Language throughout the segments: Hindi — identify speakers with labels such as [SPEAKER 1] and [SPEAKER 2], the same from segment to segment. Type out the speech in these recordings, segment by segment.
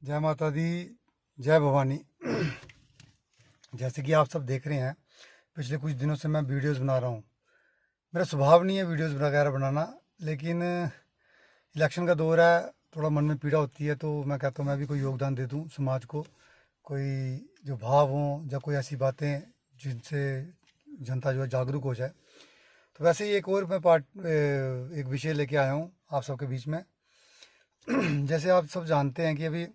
[SPEAKER 1] जय माता दी, जय भवानी। जैसे कि आप सब देख रहे हैं, पिछले कुछ दिनों से मैं वीडियोस बना रहा हूँ। मेरा स्वभाव नहीं है वीडियोस वगैरह बनाना, लेकिन इलेक्शन का दौर है, थोड़ा मन में पीड़ा होती है, तो मैं कहता हूँ मैं भी कोई योगदान दे दूँ समाज को। कोई जो भाव हों या कोई ऐसी बातें जिनसे जनता जो है जागरूक हो जाए। तो वैसे ही एक और मैं एक विषय लेके आया हूँ आप सबके बीच में। जैसे आप सब जानते हैं कि अभी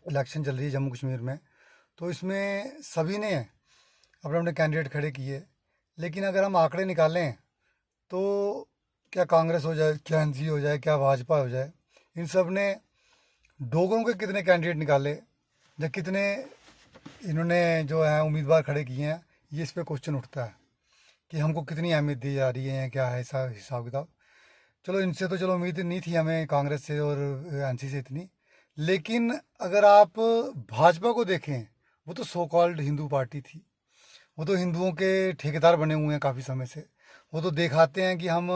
[SPEAKER 1] इलेक्शन चल रही है जम्मू कश्मीर में, तो इसमें सभी ने अपने अपने कैंडिडेट खड़े किए। लेकिन अगर हम आंकड़े निकालें तो क्या कांग्रेस हो जाए, क्या एनसी हो जाए, क्या भाजपा हो जाए, इन सब ने डोगरों के कितने कैंडिडेट निकाले या कितने इन्होंने जो है उम्मीदवार खड़े किए हैं, ये इस पर क्वेश्चन उठता है कि हमको कितनी अहमियत दी जा रही है, क्या है ऐसा हिसाब किताब। चलो इनसे तो चलो उम्मीद नहीं थी हमें, कांग्रेस से और एनसी से इतनी। लेकिन अगर आप भाजपा को देखें, वो तो सो कॉल्ड हिंदू पार्टी थी। वो तो हिंदुओं के ठेकेदार बने हुए हैं काफ़ी समय से। वो तो दिखाते हैं कि हम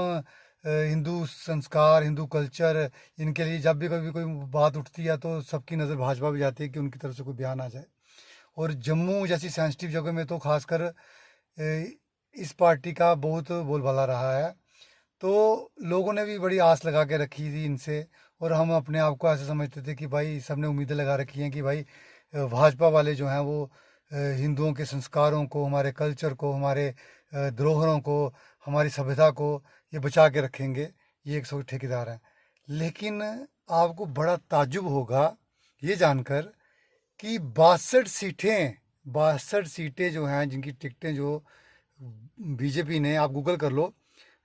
[SPEAKER 1] हिंदू संस्कार, हिंदू कल्चर, इनके लिए जब भी कभी कोई बात उठती है तो सबकी नज़र भाजपा भी जाती है कि उनकी तरफ से कोई बयान आ जाए। और जम्मू जैसी सेंसिटिव जगह में तो खासकर इस पार्टी का बहुत बोलबाला रहा है। तो लोगों ने भी बड़ी आस लगा के रखी थी इनसे, और हम अपने आप को ऐसे समझते थे कि भाई सबने उम्मीदें लगा रखी हैं कि भाई भाजपा वाले जो हैं वो हिंदुओं के संस्कारों को, हमारे कल्चर को, हमारे धरोहरों को, हमारी सभ्यता को ये बचा के रखेंगे। ये एक सौ ठेकेदार हैं। लेकिन आपको बड़ा ताज्जुब होगा ये जानकर कि 62 सीटें जो हैं, जिनकी टिकटें जो बीजेपी ने, आप गूगल कर लो,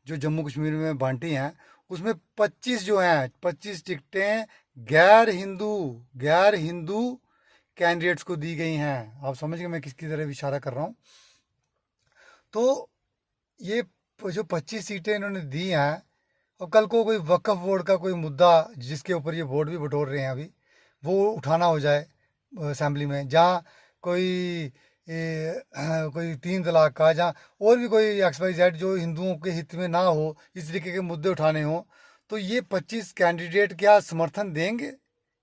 [SPEAKER 1] जो जम्मू कश्मीर में बांटी हैं, उसमें 25 जो हैं, 25 टिकटें गैर हिंदू कैंडिडेट्स को दी गई हैं। आप समझ गए मैं किसकी तरफ इशारा कर रहा हूँ। तो ये जो 25 सीटें इन्होंने दी हैं, और कल को कोई वक्फ बोर्ड का कोई मुद्दा जिसके ऊपर ये वोट भी बटोर रहे हैं अभी, वो उठाना हो जाए असेंबली में, जहाँ कोई कोई 3 तलाक का, जहाँ और भी कोई XYZ जो हिंदुओं के हित में ना हो, इस तरीके के मुद्दे उठाने हों, तो ये 25 कैंडिडेट क्या समर्थन देंगे?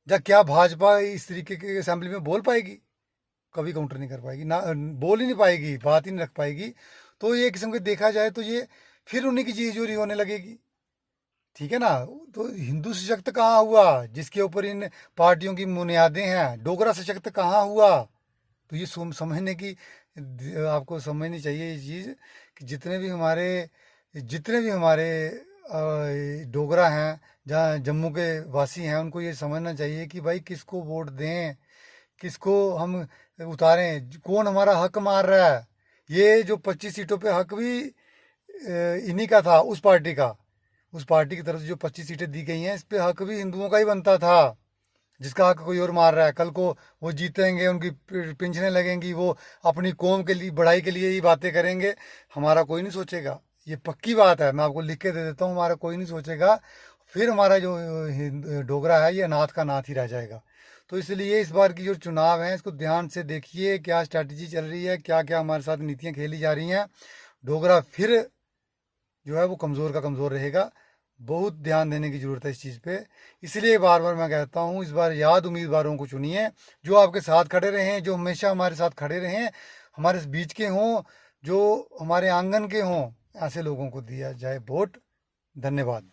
[SPEAKER 1] या क्या भाजपा इस तरीके के असेंबली में बोल पाएगी? कभी काउंटर नहीं कर पाएगी ना, बोल ही नहीं पाएगी, बात ही नहीं रख पाएगी। तो ये किस्म के देखा जाए तो ये फिर उन्हीं की चीज चोरी होने लगेगी। ठीक है ना। तो हिंदू सशक्त कहाँ हुआ जिसके ऊपर इन पार्टियों की बुनियादें हैं? डोगरा सशक्त कहाँ हुआ? तो ये समझने की आपको समझनी चाहिए ये चीज़ कि जितने भी हमारे डोगरा हैं, जहाँ जम्मू के वासी हैं, उनको ये समझना चाहिए कि भाई किसको वोट दें, किसको हम उतारें, कौन हमारा हक मार रहा है। ये जो 25 सीटों पे हक भी इन्हीं का था, उस पार्टी की तरफ से जो 25 सीटें दी गई हैं, इस पे हक भी हिंदुओं का ही बनता था। जिसका हक कोई और मार रहा है, कल को वो जीतेंगे, उनकी पेंशनें लगेंगी, वो अपनी कौम के लिए बढ़ाई के लिए ही बातें करेंगे, हमारा कोई नहीं सोचेगा। ये पक्की बात है, मैं आपको लिख के दे देता हूँ, हमारा कोई नहीं सोचेगा। फिर हमारा जो डोगरा है ये अनाथ का नाथ ही रह जाएगा। तो इसलिए इस बार की जो चुनाव है, इसको ध्यान से देखिए, क्या स्ट्रैटेजी चल रही है, क्या क्या हमारे साथ नीतियाँ खेली जा रही हैं। डोगरा फिर जो है वो कमज़ोर का कमज़ोर रहेगा। बहुत ध्यान देने की ज़रूरत है इस चीज़ पे। इसलिए बार बार मैं कहता हूँ, इस बार याद उम्मीदवारों को चुनिए जो आपके साथ खड़े रहें, जो हमेशा हमारे साथ खड़े रहें, हमारे बीच के हों, जो हमारे आंगन के हों। ऐसे लोगों को दिया जाए वोट। धन्यवाद।